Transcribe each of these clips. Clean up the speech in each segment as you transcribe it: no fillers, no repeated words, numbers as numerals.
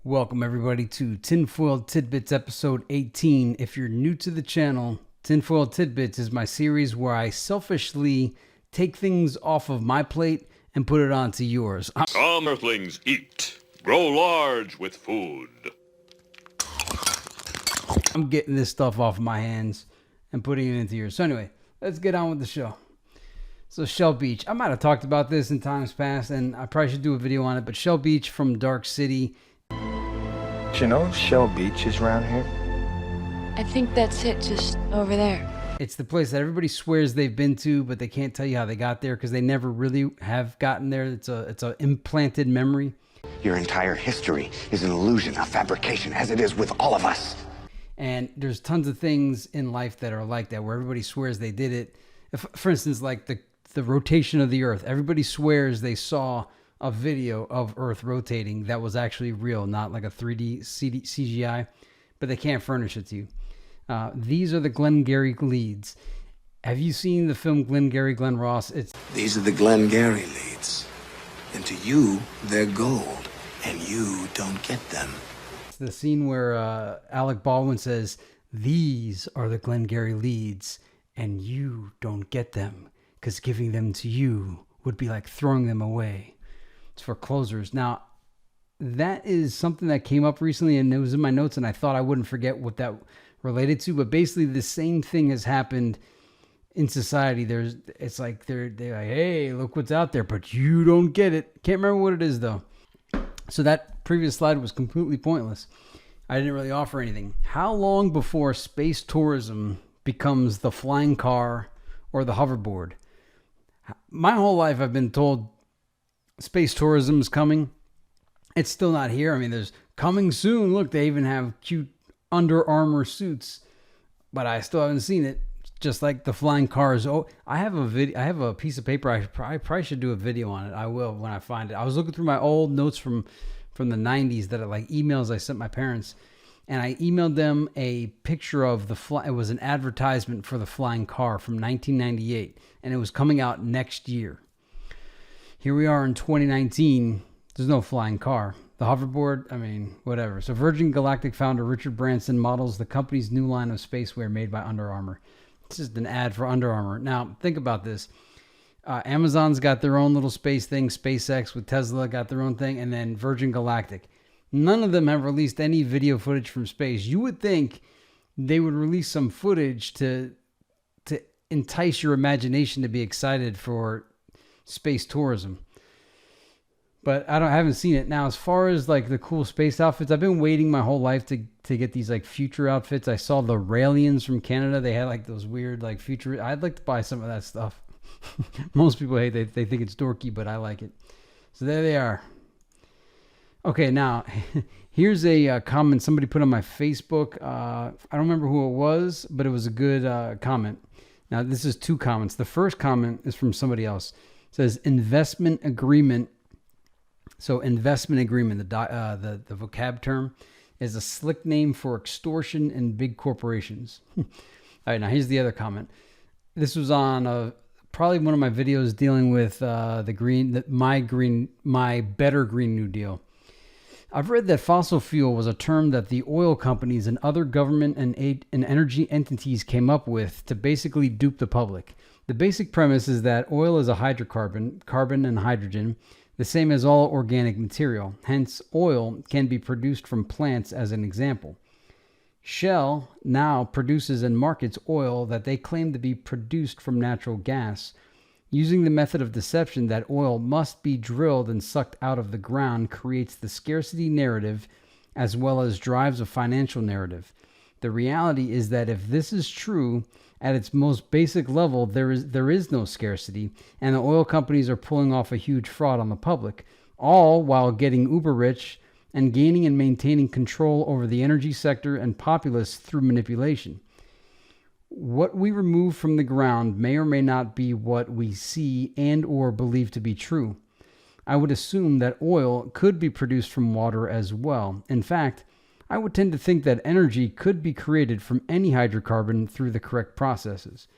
Welcome everybody to Tinfoil Tidbits episode 18. If you're new to the channel, Tinfoil Tidbits is my series where I selfishly take things off of my plate and put it onto yours. Some earthlings eat, grow large with food. I'm getting this stuff off my hands and putting it into yours. So anyway, let's get on with the show. So Shell Beach, I might have talked about this in times past and I probably should do a video on it, but Shell Beach from Dark City. Do you know Shell Beach is around here? I think that's it, just over there. It's the place that everybody swears they've been to, but they can't tell you how they got there because they never really have gotten there. It's a implanted memory. Your entire history is an illusion, a fabrication, as it is with all of us. And there's tons of things in life that are like that, where everybody swears they did it. For instance, like the rotation of the Earth. Everybody swears they saw a video of Earth rotating that was actually real, not like a 3D CGI, but they can't furnish it to you. These are the Glengarry leads. Have you seen the film Glengarry Glen Ross? These are the Glengarry leads. And to you, they're gold, and you don't get them. It's the scene where Alec Baldwin says, "These are the Glengarry leads, and you don't get them, because giving them to you would be like throwing them away." It's for closers. Now, that is something that came up recently, and it was in my notes, and I thought I wouldn't forget what that related to. But basically, the same thing has happened in society. It's like they're like, "Hey, look what's out there," but you don't get it. Can't remember what it is though. So that previous slide was completely pointless. I didn't really offer anything. How long before space tourism becomes the flying car or the hoverboard? My whole life I've been told space tourism is coming. It's still not here. I mean, there's coming soon. Look, they even have cute Under Armour suits, but I still haven't seen it. Just like the flying cars. Oh, I have a piece of paper. I probably should do a video on it. I will when I find it. I was looking through my old notes from the 90s that are like emails I sent my parents, and I emailed them a picture of it was an advertisement for the flying car from 1998, and it was coming out next year. Here we are in 2019. There's no flying car. The hoverboard, I mean, whatever. So Virgin Galactic founder Richard Branson models the company's new line of spacewear made by Under Armour. This is an ad for Under Armour. Now, think about this. Amazon's got their own little space thing. SpaceX with Tesla got their own thing. And then Virgin Galactic. None of them have released any video footage from space. You would think they would release some footage to entice your imagination to be excited for space tourism. But I haven't seen it. Now, as far as like the cool space outfits, I've been waiting my whole life to get these like future outfits. I saw the Raelians from Canada. They had like those weird like future. I'd like to buy some of that stuff. Most people hate it. They think it's dorky, but I like it. So there they are. Okay, now here's a comment somebody put on my Facebook. I don't remember who it was, but it was a good comment. Now, this is two comments. The first comment is from somebody else. It says investment agreement. So investment agreement, the vocab term, is a slick name for extortion in big corporations. All right, now here's the other comment. This was on probably one of my videos dealing with my better Green New Deal. I've read that fossil fuel was a term that the oil companies and other government and energy entities came up with to basically dupe the public. The basic premise is that oil is a hydrocarbon, carbon and hydrogen, the same as all organic material. Hence, oil can be produced from plants as an example. Shell now produces and markets oil that they claim to be produced from natural gas, using the method of deception that oil must be drilled and sucked out of the ground creates the scarcity narrative as well as drives a financial narrative. The reality is that if this is true, at its most basic level, there is no scarcity, and the oil companies are pulling off a huge fraud on the public, all while getting uber rich and gaining and maintaining control over the energy sector and populace through manipulation. What we remove from the ground may or may not be what we see and or believe to be true. I would assume that oil could be produced from water as well. In fact, I would tend to think that energy could be created from any hydrocarbon through the correct processes.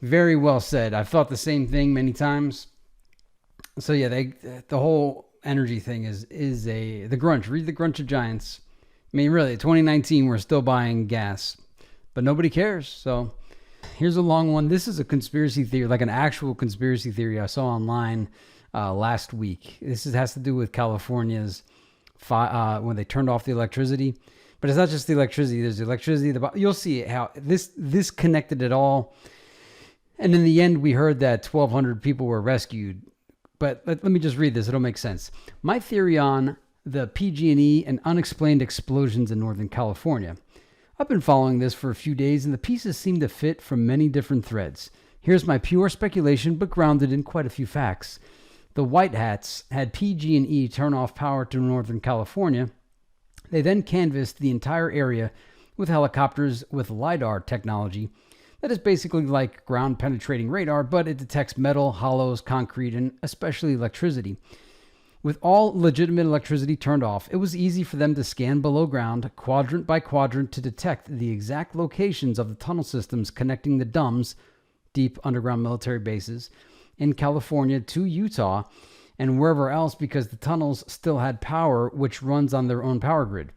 Very well said. I've thought the same thing many times. So yeah, the whole energy thing is the Grunch. Read the Grunch of Giants. I mean, really, 2019, we're still buying gas, but nobody cares. So here's a long one. This is a conspiracy theory, like an actual conspiracy theory I saw online last week. This has to do with California's when they turned off the electricity. But it's not just the electricity. There's the electricity. You'll see how this connected it all. And in the end, we heard that 1,200 people were rescued. But let me just read this. It'll make sense. My theory on the PG&E and unexplained explosions in Northern California. I've been following this for a few days, and the pieces seem to fit from many different threads. Here's my pure speculation, but grounded in quite a few facts. The White Hats had PG&E turn off power to Northern California. They then canvassed the entire area with helicopters with LiDAR technology that is basically like ground-penetrating radar, but it detects metal, hollows, concrete, and especially electricity. With all legitimate electricity turned off, it was easy for them to scan below ground, quadrant by quadrant, to detect the exact locations of the tunnel systems connecting the DUMBs, deep underground military bases, in California to Utah and wherever else, because the tunnels still had power, which runs on their own power grid.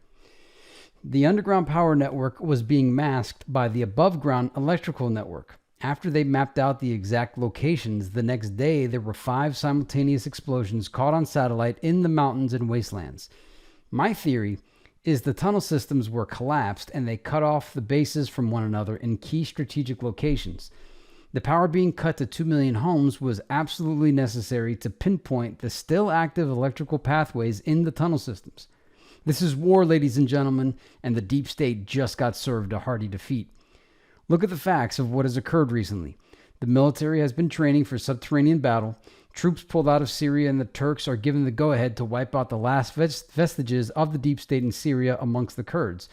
The underground power network was being masked by the above-ground electrical network. After they mapped out the exact locations, the next day there were 5 simultaneous explosions caught on satellite in the mountains and wastelands. My theory is the tunnel systems were collapsed and they cut off the bases from one another in key strategic locations. The power being cut to 2 million homes was absolutely necessary to pinpoint the still active electrical pathways in the tunnel systems. This is war, ladies and gentlemen, and the deep state just got served a hearty defeat. Look at the facts of what has occurred recently. The military has been training for subterranean battle. Troops pulled out of Syria, and the Turks are given the go-ahead to wipe out the last vestiges of the deep state in Syria amongst the Kurds.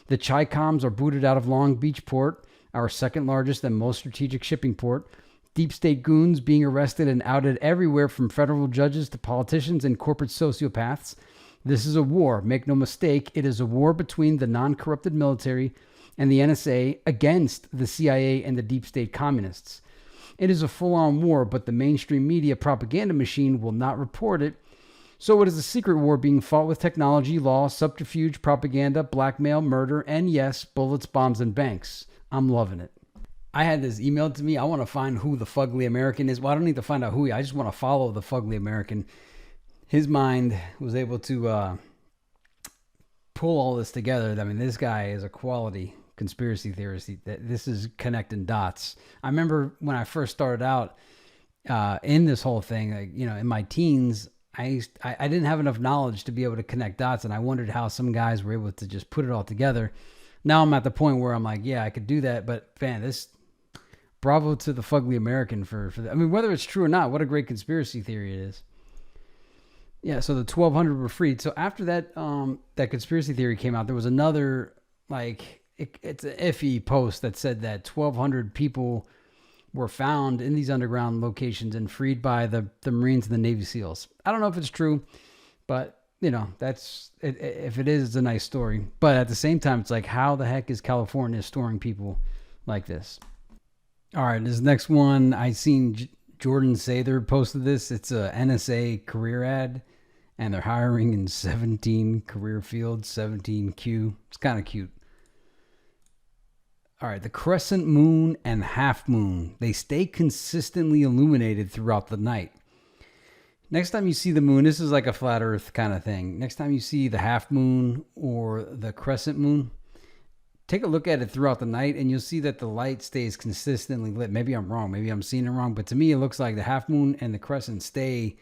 The Chaicoms are booted out of Long Beach port, our second largest and most strategic shipping port. Deep state goons being arrested and outed everywhere, from federal judges to politicians and corporate sociopaths. This is a war. Make no mistake, it is a war between the non-corrupted military and the NSA against the CIA and the deep state communists. It is a full-on war, but the mainstream media propaganda machine will not report it. So it is a secret war being fought with technology, law, subterfuge, propaganda, blackmail, murder, and yes, bullets, bombs, and banks. I'm loving it. I had this emailed to me. I want to find who the Fugly American is. Well, I don't need to find out who he is. I just want to follow the Fugly American. His mind was able to pull all this together. I mean, this guy is a quality conspiracy theorist. This is connecting dots. I remember when I first started out in this whole thing, like, in my teens, I didn't have enough knowledge to be able to connect dots, and I wondered how some guys were able to just put it all together. Now I'm at the point where I'm like, yeah, I could do that, but man, bravo to the Fugly American for that. I mean, whether it's true or not, what a great conspiracy theory it is. Yeah, so the 1,200 were freed. So after that, that conspiracy theory came out, there was another, it's an iffy post that said that 1,200 people were found in these underground locations and freed by the Marines and the Navy SEALs. I don't know if it's true, but that's it. If it is, it's a nice story. But at the same time, it's like, how the heck is California storing people like this? All right, this next one, I seen Jordan Sather posted this. It's a NSA career ad, and they're hiring in 17 career fields, 17Q. It's kind of cute. All right, the crescent moon and half moon, they stay consistently illuminated throughout the night. Next time you see the moon, this is like a flat earth kind of thing. Next time you see the half moon or the crescent moon, take a look at it throughout the night and you'll see that the light stays consistently lit. Maybe I'm wrong. Maybe I'm seeing it wrong. But to me, it looks like the half moon and the crescent stay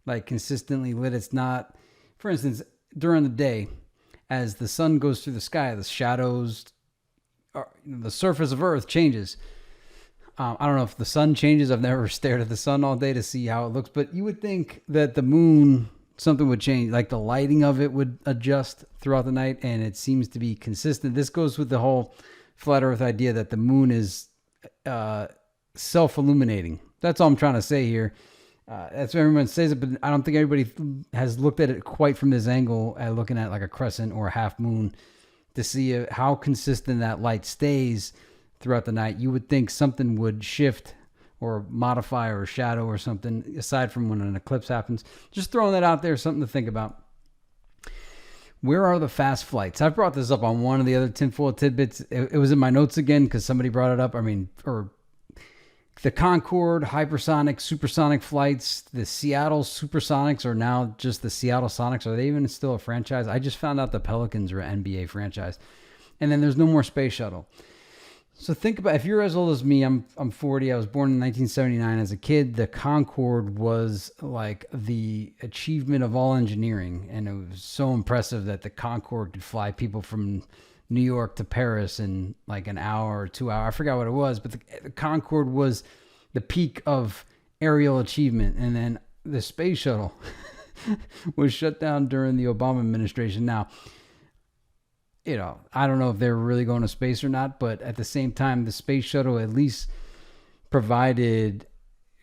like consistently lit. It's not, for instance, during the day, as the sun goes through the sky, the shadows, the surface of Earth changes. I don't know if the sun changes. I've never stared at the sun all day to see how it looks, but you would think that the moon, something would change, like the lighting of it would adjust throughout the night, and it seems to be consistent. This goes with the whole flat earth idea that the moon is self-illuminating. That's all I'm trying to say here. That's what everyone says it, but I don't think everybody has looked at it quite from this angle, at looking at like a crescent or a half moon to see how consistent that light stays throughout the night. You would think something would shift or modify or shadow or something, aside from when an eclipse happens. Just throwing that out there, something to think about. Where are the fast flights? I brought this up on one of the other tinfoil tidbits. It was in my notes again because somebody brought it up. The Concorde, hypersonic, supersonic flights. The Seattle Supersonics are now just the Seattle Sonics. Are they even still a franchise? I just found out the Pelicans are an NBA franchise. And then there's no more space shuttle. So think about, if you're as old as me, I'm 40. I was born in 1979. As a kid, the Concorde was like the achievement of all engineering. And it was so impressive that the Concorde could fly people from New York to Paris in like an hour or 2 hours. I forgot what it was, but the Concorde was the peak of aerial achievement. And then the space shuttle was shut down during the Obama administration. Now, I don't know if they're really going to space or not, but at the same time, the space shuttle at least provided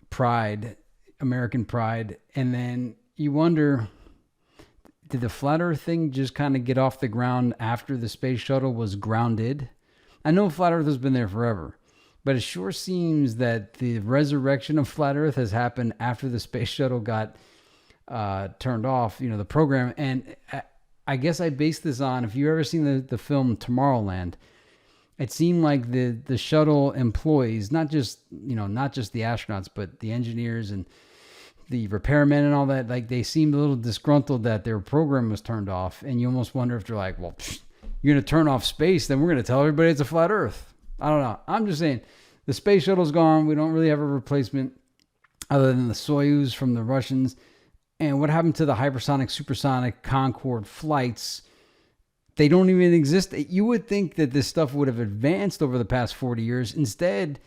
pride, American pride. And then you wonder, did the flat earth thing just kind of get off the ground after the space shuttle was grounded? I know flat earth has been there forever, but it sure seems that the resurrection of flat earth has happened after the space shuttle got turned off, the program. And I guess I based this on, if you've ever seen the film Tomorrowland, it seemed like the shuttle employees, not just the astronauts, but the engineers and the repairmen and all that, like they seemed a little disgruntled that their program was turned off. And you almost wonder if they're like, well, you're going to turn off space, then we're going to tell everybody it's a flat earth. I don't know. I'm just saying the space shuttle's gone. We don't really have a replacement other than the Soyuz from the Russians. And what happened to the hypersonic, supersonic, Concorde flights? They don't even exist. You would think that this stuff would have advanced over the past 40 years. Instead,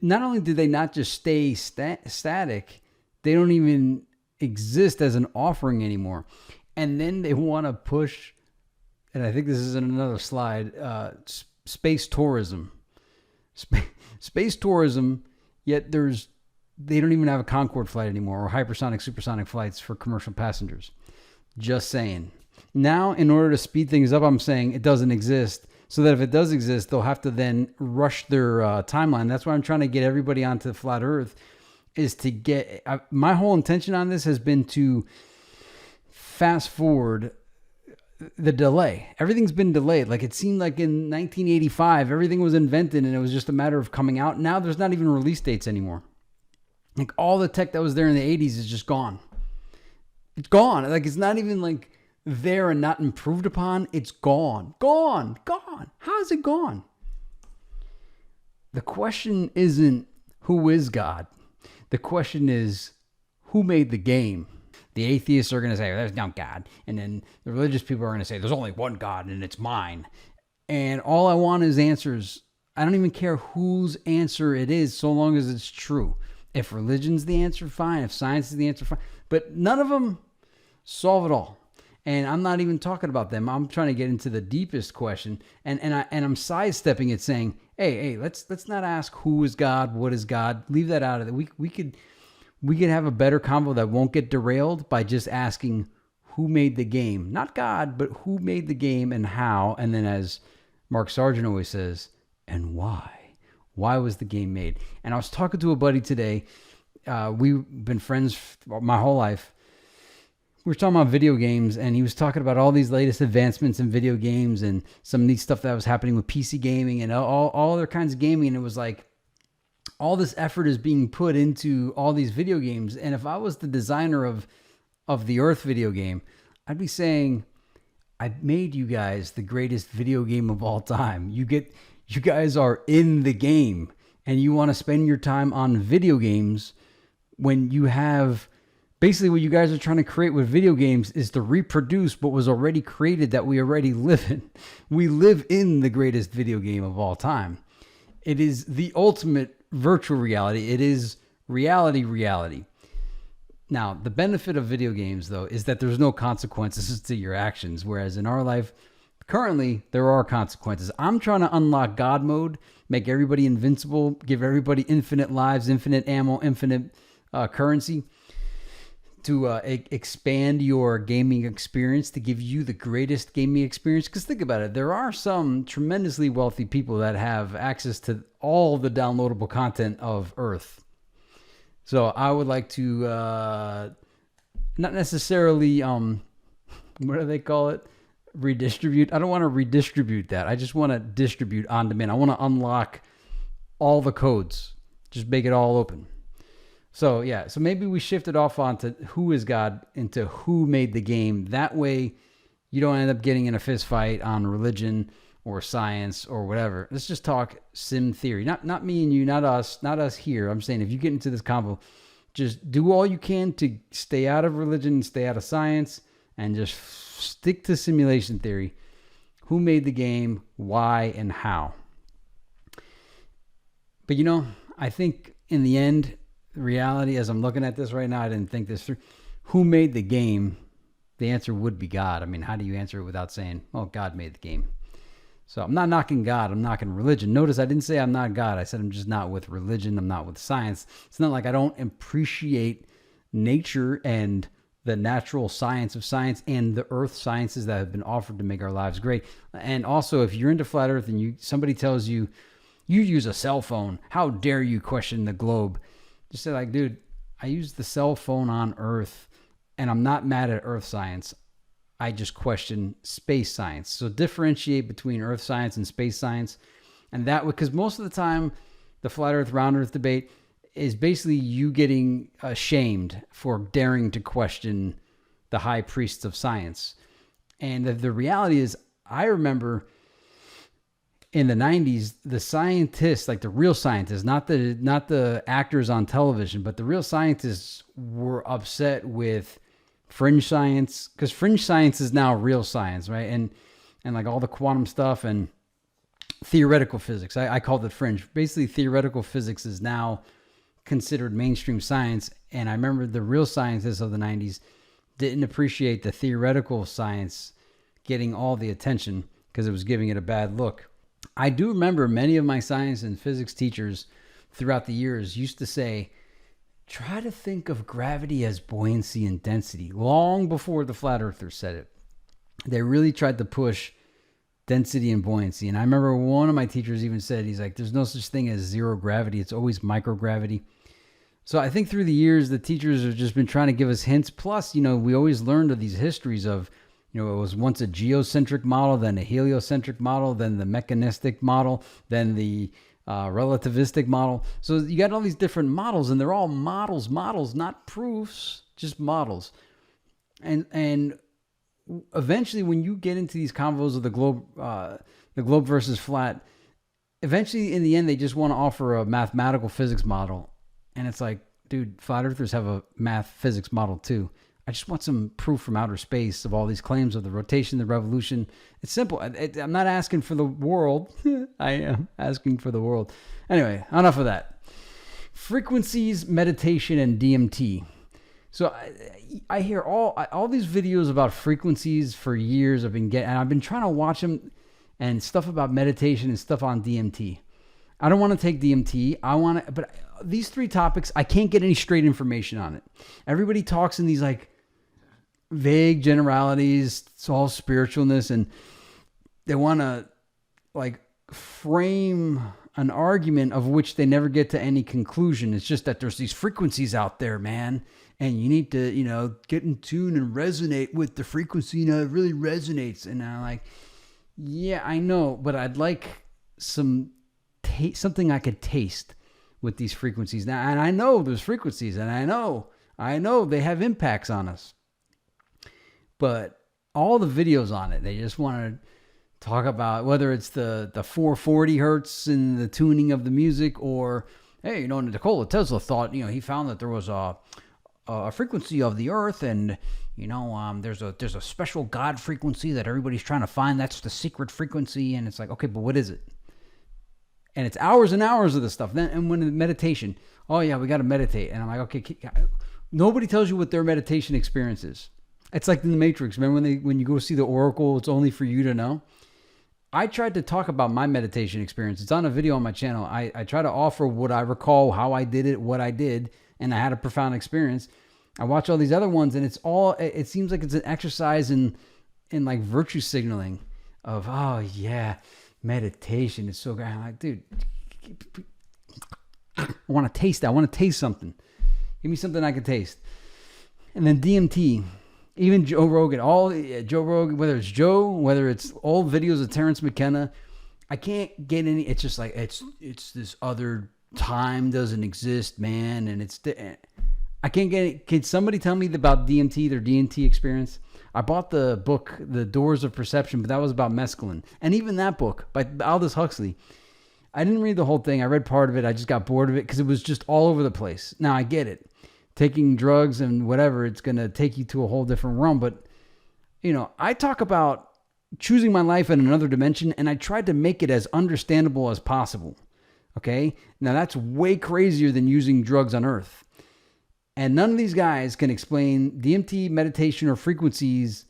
not only did they not just stay static, they don't even exist as an offering anymore. And then they want to push, and I think this is in another slide, space tourism. Space tourism, yet they don't even have a Concorde flight anymore or hypersonic, supersonic flights for commercial passengers. Just saying. Now, in order to speed things up, I'm saying it doesn't exist, so that if it does exist, they'll have to then rush their timeline. That's why I'm trying to get everybody onto the flat earth, is to get... my whole intention on this has been to fast forward the delay. Everything's been delayed. Like it seemed like in 1985, everything was invented and it was just a matter of coming out. Now there's not even release dates anymore. Like all the tech that was there in the 80s is just gone. It's gone. Like it's not even like there and not improved upon. It's gone. Gone. How is it gone? The question isn't who is God. The question is who made the game. The atheists are going to say, there's no God. And then the religious people are going to say, there's only one God and it's mine. And all I want is answers. I don't even care whose answer it is, so long as it's true. If religion's the answer, fine. If science is the answer, fine. But none of them solve it all. And I'm not even talking about them. I'm trying to get into the deepest question. And I'm sidestepping it, saying, hey, let's not ask who is God, what is God. Leave that out of it. We could have a better convo that won't get derailed by just asking who made the game. Not God, but who made the game and how. And then as Mark Sargent always says, and why. Why was the game made? And I was talking to a buddy today. We've been friends my whole life. We were talking about video games, and he was talking about all these latest advancements in video games and some neat stuff that was happening with PC gaming and all other kinds of gaming. And it was like, all this effort is being put into all these video games. And if I was the designer of the Earth video game, I'd be saying, I made you guys the greatest video game of all time. You guys are in the game and you want to spend your time on video games when you have basically what you guys are trying to create with video games is to reproduce what was already created that we already live in. We live in the greatest video game of all time. It is the ultimate virtual reality. It is reality. Now, the benefit of video games, though, is that there's no consequences to your actions, whereas in our life, currently, there are consequences. I'm trying to unlock God mode, make everybody invincible, give everybody infinite lives, infinite ammo, infinite currency. expand your gaming experience, to give you the greatest gaming experience. Because think about it, there are some tremendously wealthy people that have access to all the downloadable content of Earth. So I would like to not necessarily, what do they call it? Redistribute. I don't want to redistribute that. I just want to distribute on demand. I want to unlock all the codes. Just make it all open. So yeah, so maybe we shifted off onto who is God into who made the game. That way you don't end up getting in a fist fight on religion or science or whatever. Let's just talk sim theory. Not me and you, not us here. I'm saying if you get into this combo, just do all you can to stay out of religion and stay out of science and just stick to simulation theory. Who made the game, why, and how. But I think in the end, reality, as I'm looking at this right now, I didn't think this through. Who made the game? The answer would be God. I mean, how do you answer it without saying, oh, God made the game? So I'm not knocking God. I'm knocking religion. Notice I didn't say I'm not God. I said I'm just not with religion. I'm not with science. It's not like I don't appreciate nature and the natural science of science and the earth sciences that have been offered to make our lives great. And also, if you're into flat earth and somebody tells you, you use a cell phone, how dare you question the globe? Just say like, dude, I use the cell phone on Earth, and I'm not mad at Earth science. I just question space science. So differentiate between Earth science and space science. And that would, because most of the time, the flat Earth, round Earth debate is basically you getting shamed for daring to question the high priests of science. And the reality is, I remember in the 90s, the scientists, like the real scientists, not the actors on television, but the real scientists were upset with fringe science, because fringe science is now real science, right? And like all the quantum stuff and theoretical physics. I called it fringe. Basically, theoretical physics is now considered mainstream science. And I remember the real scientists of the 90s didn't appreciate the theoretical science getting all the attention because it was giving it a bad look. I do remember many of my science and physics teachers throughout the years used to say, try to think of gravity as buoyancy and density, long before the flat earthers said it. They really tried to push density and buoyancy. And I remember one of my teachers even said, he's like, there's no such thing as zero gravity. It's always microgravity. So I think through the years, the teachers have just been trying to give us hints. Plus, we always learned of these histories of, it was once a geocentric model, then a heliocentric model, then the mechanistic model, then the relativistic model. So you got all these different models, and they're all models, not proofs, just models. And eventually, when you get into these convos of the globe versus flat, eventually, in the end, they just want to offer a mathematical physics model. And it's like, dude, flat earthers have a math physics model too. I just want some proof from outer space of all these claims of the rotation, the revolution. It's simple. I'm not asking for the world. I am asking for the world. Anyway, enough of that. Frequencies, meditation, and DMT. So I hear all these videos about frequencies for years. I've been trying to watch them, and stuff about meditation and stuff on DMT. I don't want to take DMT. But these three topics, I can't get any straight information on it. Everybody talks in these like vague generalities. It's all spiritualness, and they want to like frame an argument of which they never get to any conclusion. It's just that there's these frequencies out there, man, and you need to, get in tune and resonate with the frequency. It really resonates. And I'm like, yeah, I know, but I'd like something I could taste with these frequencies now. And I know there's frequencies, and I know they have impacts on us. But all the videos on it, they just want to talk about whether it's the 440 hertz and the tuning of the music, or, hey, Nikola Tesla thought, he found that there was a frequency of the earth, and, there's a special God frequency that everybody's trying to find. That's the secret frequency. And it's like, okay, but what is it? And it's hours and hours of this stuff. Then, and when meditation, oh yeah, we got to meditate. And I'm like, okay, nobody tells you what their meditation experience is. It's like in the Matrix. Remember when you go see the Oracle, it's only for you to know? I tried to talk about my meditation experience. It's on a video on my channel. I try to offer what I recall, how I did it, what I did, and I had a profound experience. I watch all these other ones, and it seems like it's an exercise in like virtue signaling of, oh yeah, meditation is so great. I'm like, dude, I want to taste that. I want to taste something. Give me something I can taste. And then DMT, even Joe Rogan, Joe Rogan, whether it's Joe, whether it's old videos of Terrence McKenna, I can't get any. It's just like it's this other time doesn't exist, man, and I can't get it. Can somebody tell me about DMT, their DMT experience? I bought the book, The Doors of Perception, but that was about mescaline. And even that book by Aldous Huxley, I didn't read the whole thing. I read part of it. I just got bored of it because it was just all over the place. Now, I get it. Taking drugs and whatever, it's going to take you to a whole different realm. But, I talk about choosing my life in another dimension, and I tried to make it as understandable as possible. Okay? Now, that's way crazier than using drugs on Earth. And none of these guys can explain DMT, meditation, or frequencies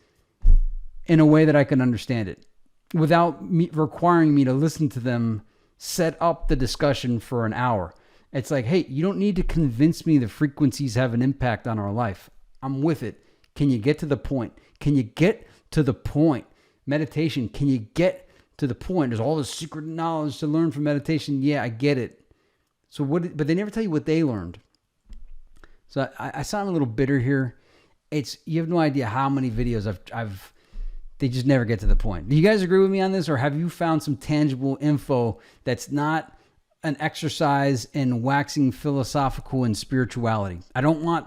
in a way that I can understand it without requiring me to listen to them set up the discussion for an hour. It's like, hey, you don't need to convince me the frequencies have an impact on our life. I'm with it. Can you get to the point? Can you get to the point? Meditation, can you get to the point? There's all this secret knowledge to learn from meditation. Yeah, I get it. So but they never tell you what they learned. So I sound a little bitter here. You have no idea how many videos they just never get to the point. Do you guys agree with me on this, or have you found some tangible info that's not an exercise in waxing philosophical and spirituality? I don't want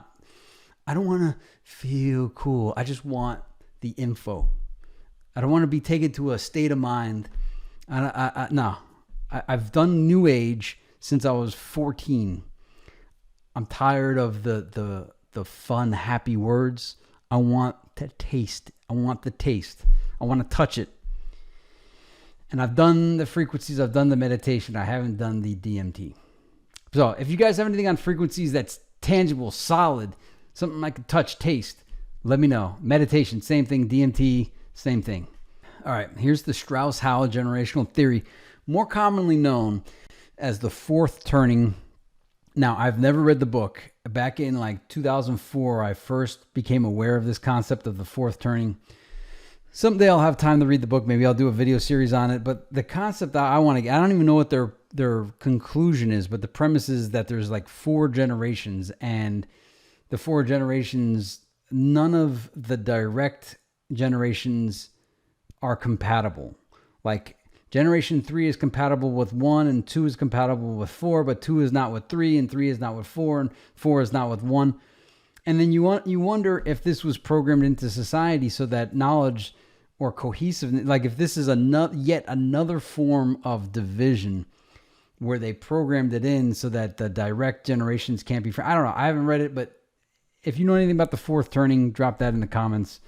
to feel cool. I just want the info. I don't want to be taken to a state of mind. No. I've done New Age since I was 14. I'm tired of the fun, happy words. I want to taste. I want the taste. I want to touch it. And I've done the frequencies. I've done the meditation. I haven't done the DMT. So if you guys have anything on frequencies that's tangible, solid, something I can touch, taste, let me know. Meditation, same thing. DMT, same thing. All right, here's the Strauss-Howe generational theory, more commonly known as the fourth turning. Now, I've never read the book. Back in like 2004, I first became aware of this concept of the fourth turning. Someday I'll have time to read the book. Maybe I'll do a video series on it. But the concept I don't even know what their conclusion is, but the premise is that there's like 4 generations, and the 4 generations, none of the direct generations are compatible. Like generation 3 is compatible with 1, and 2 is compatible with 4, but 2 is not with 3, and 3 is not with 4, and 4 is not with 1. And then you wonder if this was programmed into society so that knowledge or cohesiveness, like if this is yet another form of division where they programmed it in so that the direct generations can't be. I don't know. I haven't read it, but if you know anything about the fourth turning, drop that in the comments.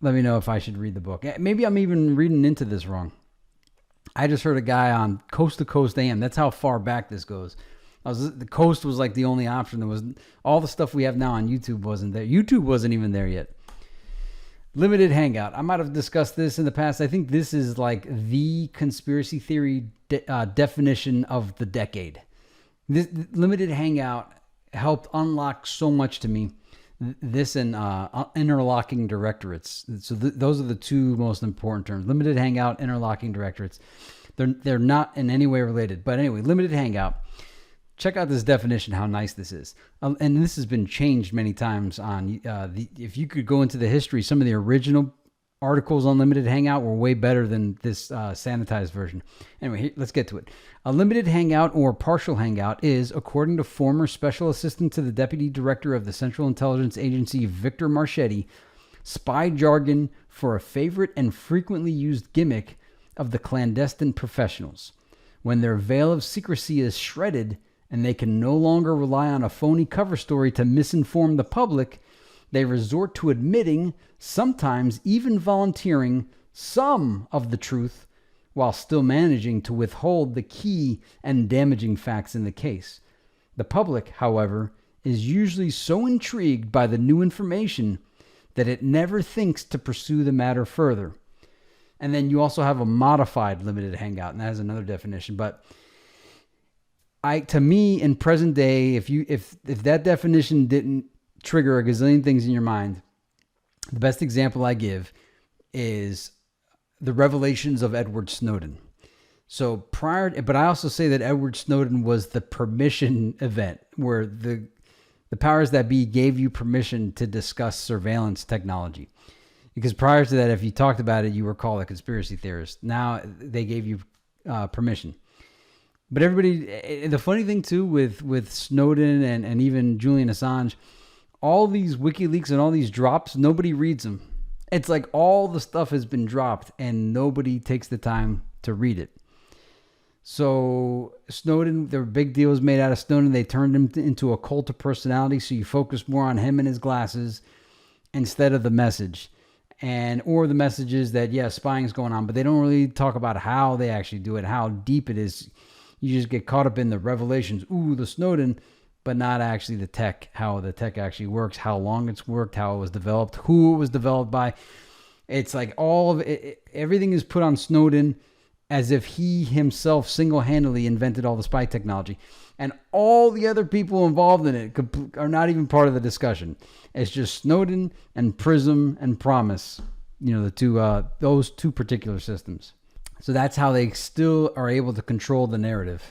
Let me know if I should read the book. Maybe I'm even reading into this wrong. I just heard a guy on Coast to Coast AM. That's how far back this goes. The Coast was like the only option. There was all the stuff we have now on YouTube wasn't there. YouTube wasn't even there yet. Limited Hangout. I might have discussed this in the past. I think this is like the conspiracy theory definition of the decade. This Limited Hangout helped unlock so much to me. This and interlocking directorates. So those are the 2 most important terms. Limited Hangout, interlocking directorates. They're not in any way related. But anyway, Limited Hangout. Check out this definition, how nice this is. And this has been changed many times on if you could go into the history, some of the original articles on Limited Hangout were way better than this sanitized version. Anyway, let's get to it. A limited hangout or partial hangout is, according to former Special Assistant to the Deputy Director of the Central Intelligence Agency, Victor Marchetti, spy jargon for a favorite and frequently used gimmick of the clandestine professionals. When their veil of secrecy is shredded and they can no longer rely on a phony cover story to misinform the public, they resort to admitting, sometimes even volunteering, some of the truth while still managing to withhold the key and damaging facts in the case. The public, however, is usually so intrigued by the new information that it never thinks to pursue the matter further. And then you also have a modified limited hangout, and that has another definition. But to me, in present day, if that definition didn't trigger a gazillion things in your mind. The best example I give is the revelations of Edward Snowden. So but I also say that Edward Snowden was the permission event where the powers that be gave you permission to discuss surveillance technology. Because prior to that, if you talked about it, you were called a conspiracy theorist. Now they gave you permission. But everybody, the funny thing too with Snowden and even Julian Assange, all these WikiLeaks and all these drops, nobody reads them. It's like all the stuff has been dropped and nobody takes the time to read it. So Snowden, there were big deals made out of Snowden. They turned him into a cult of personality. So you focus more on him and his glasses instead of the message. Or the messages that, spying is going on, but they don't really talk about how they actually do it, how deep it is. You just get caught up in the revelations. Ooh, the Snowden, but not actually the tech, how the tech actually works, how long it's worked, how it was developed, who it was developed by. It's like all of it, everything is put on Snowden as if he himself single-handedly invented all the spy technology. And all the other people involved in it are not even part of the discussion. It's just Snowden and Prism and Promise, those two particular systems. So that's how they still are able to control the narrative.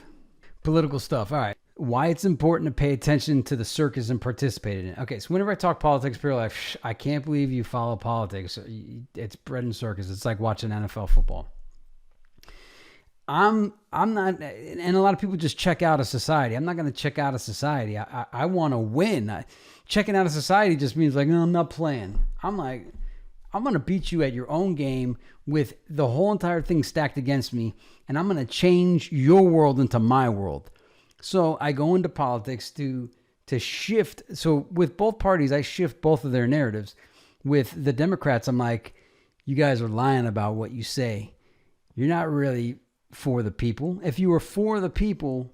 Political stuff. All right. Why it's important to pay attention to the circus and participate in it. Okay, so whenever I talk politics, people are like, I can't believe you follow politics. It's bread and circus. It's like watching NFL football. I'm not, and a lot of people just check out of society. I'm not going to check out of society. I want to win. Checking out of society just means like, no, I'm not playing. I'm like, I'm going to beat you at your own game with the whole entire thing stacked against me, and I'm going to change your world into my world. So I go into politics to shift. So with both parties, I shift both of their narratives. With the Democrats, I'm like, you guys are lying about what you say. You're not really for the people. If you were for the people,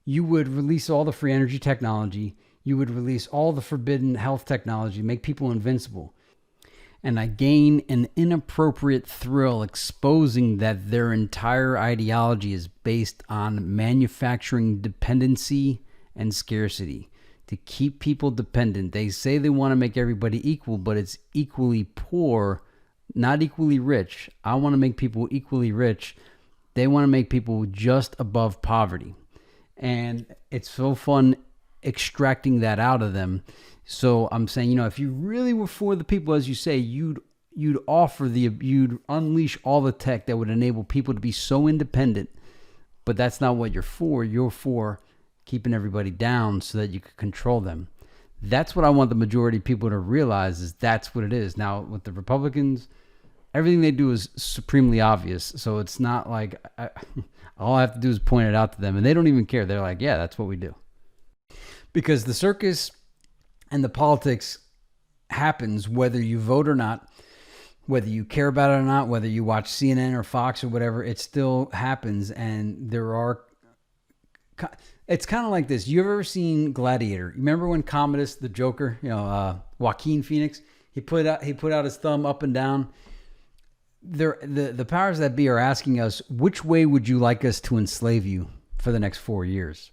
you would release all the free energy technology. You would release all the forbidden health technology, make people invincible. And I gain an inappropriate thrill exposing that their entire ideology is based on manufacturing dependency and scarcity. To keep people dependent. They say they want to make everybody equal, but it's equally poor, not equally rich. I want to make people equally rich. They want to make people just above poverty. And it's so fun extracting that out of them. So I'm saying, if you really were for the people, as you say, you'd unleash all the tech that would enable people to be so independent. But that's not what you're for. You're for keeping everybody down so that you could control them. That's what I want the majority of people to realize, is that's what it is. Now, with the Republicans, everything they do is supremely obvious. So it's not like all I have to do is point it out to them, and they don't even care. They're like, yeah, that's what we do. Because the circus and the politics happens whether you vote or not, whether you care about it or not, whether you watch CNN or Fox or whatever, it still happens. And it's kind of like this. You ever seen Gladiator? Remember when Commodus, the Joker, Joaquin Phoenix, he put out his thumb up and down. The powers that be are asking us, which way would you like us to enslave you for the next 4 years?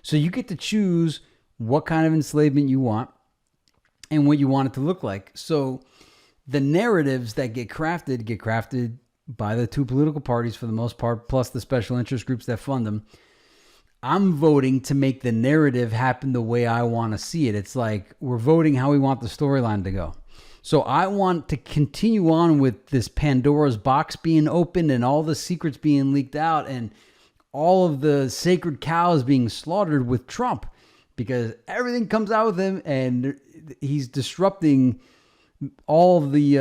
So you get to choose what kind of enslavement you want and what you want it to look like. So the narratives that get crafted by the two political parties for the most part, plus the special interest groups that fund them. I'm voting to make the narrative happen the way I want to see it. It's like we're voting how we want the storyline to go. So I want to continue on with this Pandora's box being opened and all the secrets being leaked out and all of the sacred cows being slaughtered with Trump, because everything comes out with him and he's disrupting all of the,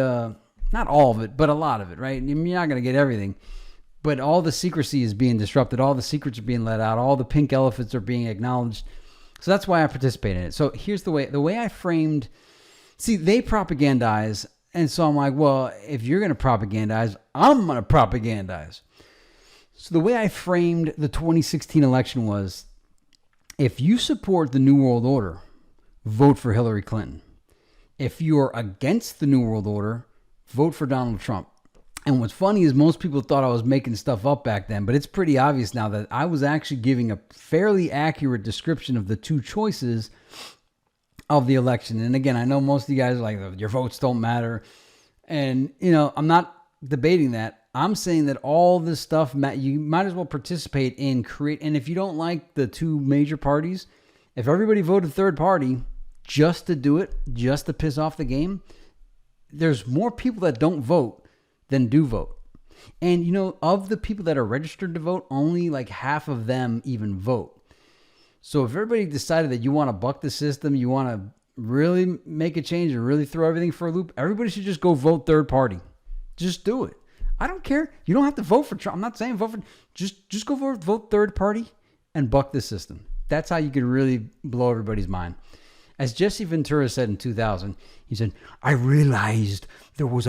not all of it, but a lot of it, right? You're not going to get everything, but all the secrecy is being disrupted. All the secrets are being let out. All the pink elephants are being acknowledged. So that's why I participate in it. So here's the way I framed, they propagandize. And so I'm like, well, if you're going to propagandize, I'm going to propagandize. So the way I framed the 2016 election was, if you support the New World Order, vote for Hillary Clinton. If you're against the New World Order, vote for Donald Trump. And what's funny is most people thought I was making stuff up back then, but it's pretty obvious now that I was actually giving a fairly accurate description of the two choices. of the election. And again, I know most of you guys are like, your votes don't matter. And, you know, I'm not debating that. I'm saying that all this stuff, you might as well participate in create. And if you don't like the two major parties, if everybody voted third party just to do it, just to piss off the game, there's more people that don't vote than do vote. And, you know, of the people that are registered to vote, only like half of them even vote. So if everybody decided that you want to buck the system, you want to really make a change and really throw everything for a loop, everybody should just go vote third party. Just do it. I don't care. You don't have to vote for Trump. I'm not saying vote for, just go vote third party and buck the system. That's how you can really blow everybody's mind. As Jesse Ventura said in 2000, he said, I realized there was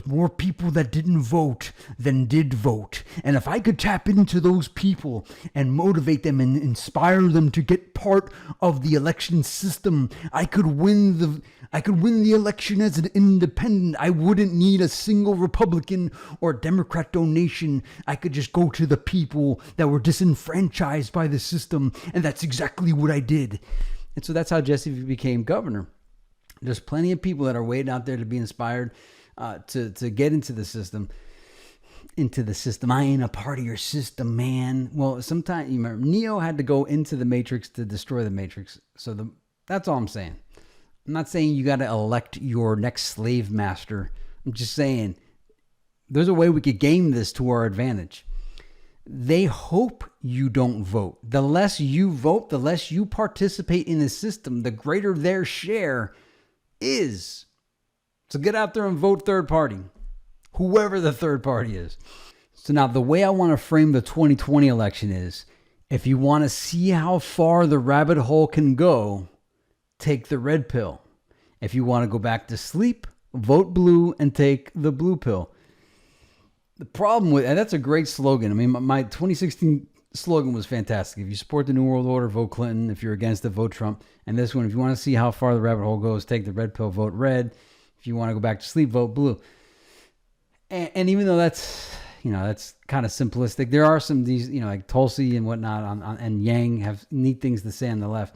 more people that didn't vote than did vote. And if I could tap into those people and motivate them and inspire them to get part of the election system, I could win the election as an independent. I wouldn't need a single Republican or Democrat donation. I could just go to the people that were disenfranchised by the system. And that's exactly what I did. And so that's how Jesse became governor. There's plenty of people that are waiting out there to be inspired to get into the system. I ain't a part of your system, man. Well, sometimes, you remember, Neo had to go into the Matrix to destroy the Matrix. So that's all I'm saying. I'm not saying you got to elect your next slave master. I'm just saying there's a way we could game this to our advantage. They hope you don't vote. The less you vote, the less you participate in the system, the greater their share is. So get out there and vote third party, whoever the third party is. So now the way I want to frame the 2020 election is, if you want to see how far the rabbit hole can go, take the red pill. If you want to go back to sleep, vote blue and take the blue pill. The problem with, and that's a great slogan. I mean, my 2016 slogan was fantastic. If you support the New World Order, vote Clinton. If you're against it, vote Trump. And this one, if you want to see how far the rabbit hole goes, take the red pill, vote red. If you want to go back to sleep, vote blue. And even though that's kind of simplistic, there are some of these, like Tulsi and whatnot and Yang have neat things to say on the left.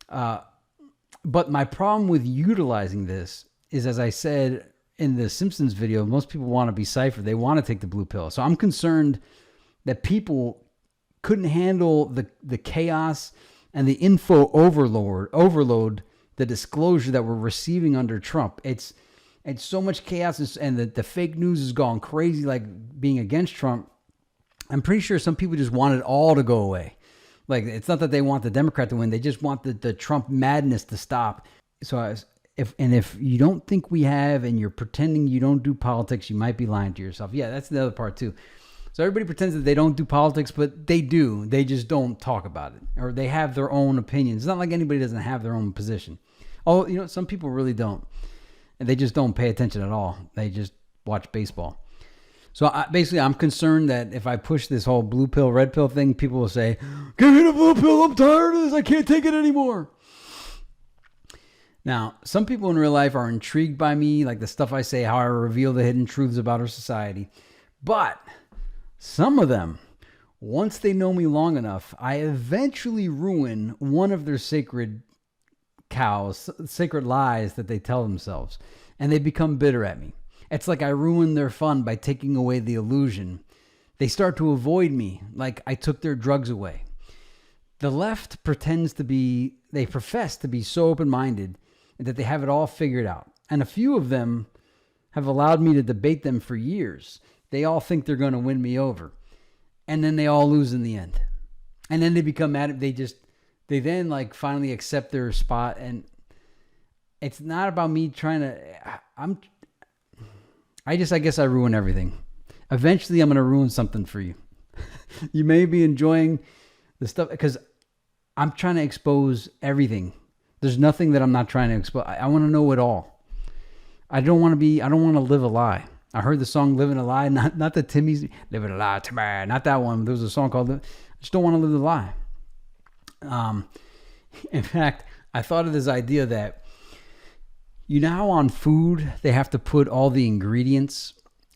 But my problem with utilizing this is, as I said in the Simpsons video, most people want to be ciphered. They want to take the blue pill. So I'm concerned that people couldn't handle the chaos and the info overload, the disclosure that we're receiving under Trump. It's so much chaos, and the fake news has gone crazy, like being against Trump. I'm pretty sure some people just want it all to go away. Like, it's not that they want the Democrat to win. They just want the Trump madness to stop. So if you don't think we have, and you're pretending you don't do politics, you might be lying to yourself. Yeah, that's the other part too. So everybody pretends that they don't do politics, but they do. They just don't talk about it, or they have their own opinions. It's not like anybody doesn't have their own position. Oh, some people really don't. And they just don't pay attention at all. They just watch baseball. So I'm concerned that if I push this whole blue pill, red pill thing, people will say, give me the blue pill, I'm tired of this, I can't take it anymore. Now, some people in real life are intrigued by me, like the stuff I say, how I reveal the hidden truths about our society. But some of them, once they know me long enough, I eventually ruin one of their sacred cows, sacred lies that they tell themselves, and they become bitter at me. It's like I ruined their fun by taking away the illusion. They start to avoid me, like I took their drugs away. The left profess to be so open-minded that they have it all figured out. And a few of them have allowed me to debate them for years. They all think they're going to win me over. And then they all lose in the end. And then they become mad. They then like finally accept their spot. And it's not about me trying to, I guess I ruin everything. Eventually I'm going to ruin something for you. You may be enjoying the stuff because I'm trying to expose everything. There's nothing that I'm not trying to expose. I want to know it all. I don't want to live a lie. I heard the song Living a Lie, not the Timmy's Living a Lie, Timmy, not that one. There was a song called I just don't want to live the lie. In fact, I thought of this idea that, how on food they have to put all the ingredients.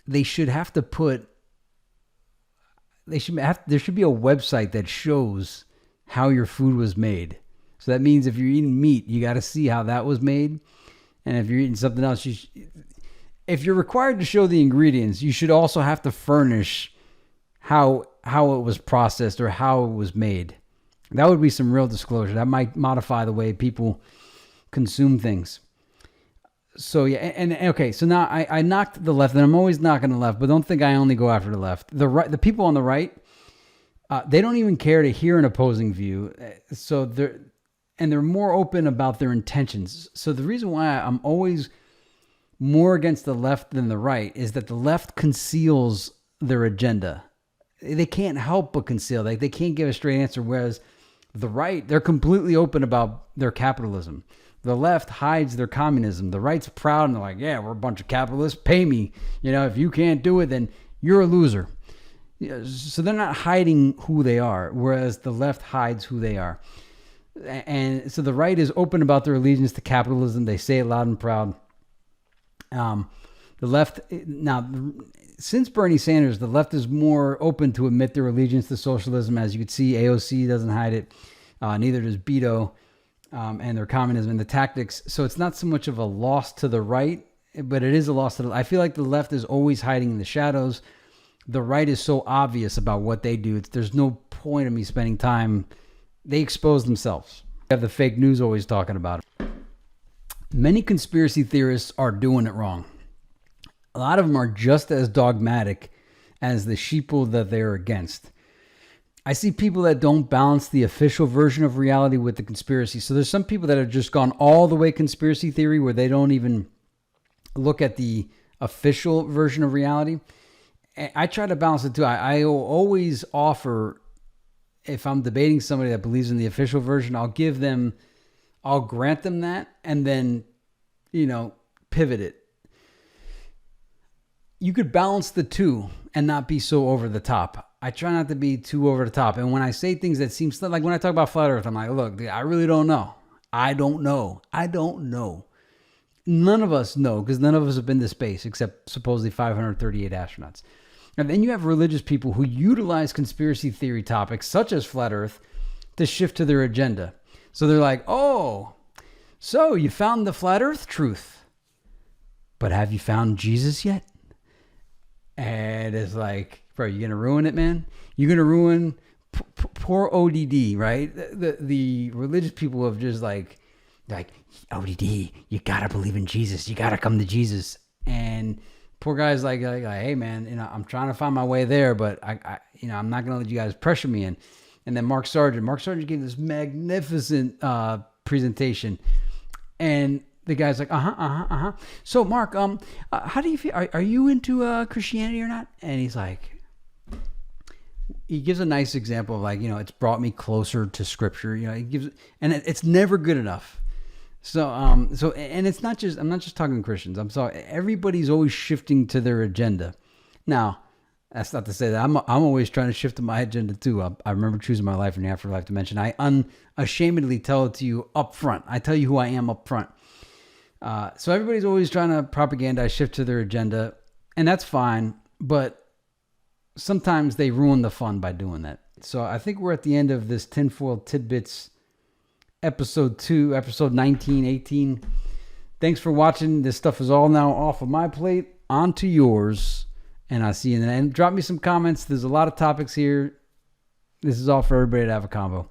There should be a website that shows how your food was made. So that means if you're eating meat, you got to see how that was made. And if you're eating something else, if you're required to show the ingredients, you should also have to furnish how it was processed or how it was made. That would be some real disclosure. That might modify the way people consume things. So yeah, and okay, so now I knocked the left, and I'm always knocking the left, but don't think I only go after the left. The people on the right, they don't even care to hear an opposing view. So they're more open about their intentions. So the reason why I'm always more against the left than the right is that the left conceals their agenda. They can't help but conceal. Like they can't give a straight answer, whereas the right, they're completely open about their capitalism. The left hides their communism. The right's proud and they're like, yeah, we're a bunch of capitalists. Pay me. If you can't do it, then you're a loser. So they're not hiding who they are, whereas the left hides who they are. And so the right is open about their allegiance to capitalism. They say it loud and proud. The left, now, since Bernie Sanders, the left is more open to admit their allegiance to socialism. As you can see, AOC doesn't hide it. Neither does Beto. And their communism and the tactics. So it's not so much of a loss to the right, but it is a loss to I feel like the left is always hiding in the shadows. The right is so obvious about what they do. There's no point of me spending time. They expose themselves. You have the fake news always talking about it. Many conspiracy theorists are doing it wrong. A lot of them are just as dogmatic as the sheeple that they're against. I see people that don't balance the official version of reality with the conspiracy. So there's some people that have just gone all the way conspiracy theory where they don't even look at the official version of reality. I try to balance it too. I always offer, if I'm debating somebody that believes in the official version, I'll grant them that and then, pivot it. You could balance the two and not be so over the top. I try not to be too over the top. And when I say things that seem like when I talk about flat earth, I'm like, look, I really don't know. I don't know. None of us know because none of us have been to space except supposedly 538 astronauts. And then you have religious people who utilize conspiracy theory topics such as flat earth to shift to their agenda. So they're like, oh, so you found the flat earth truth, but have you found Jesus yet? And it's like, bro, you're going to ruin it, man? You're going to ruin poor ODD, right? The religious people have just like, ODD, you got to believe in Jesus. You got to come to Jesus. And poor guy's like, hey, man, I'm trying to find my way there, but I'm not going to let you guys pressure me in. And then Mark Sargent gave this magnificent presentation. And the guy's like, So, Mark, how do you feel? Are you into Christianity or not? And he's like, he gives a nice example of it's brought me closer to Scripture. He gives, and it's never good enough. So, and it's not just, I'm not just talking Christians. I'm sorry. Everybody's always shifting to their agenda. Now, that's not to say that I'm always trying to shift to my agenda too. I remember choosing my life in the afterlife dimension. I unashamedly tell it to you up front. I tell you who I am up front. So everybody's always trying to propagandize, shift to their agenda, and that's fine, but sometimes they ruin the fun by doing that. So I think we're at the end of this Tinfoil Tidbits episode 2, episode 19, 18. Thanks for watching. This stuff is all now off of my plate, onto yours, and I'll see you in the end. Drop me some comments. There's a lot of topics here. This is all for everybody to have a convo.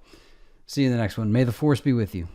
See you in the next one. May the force be with you.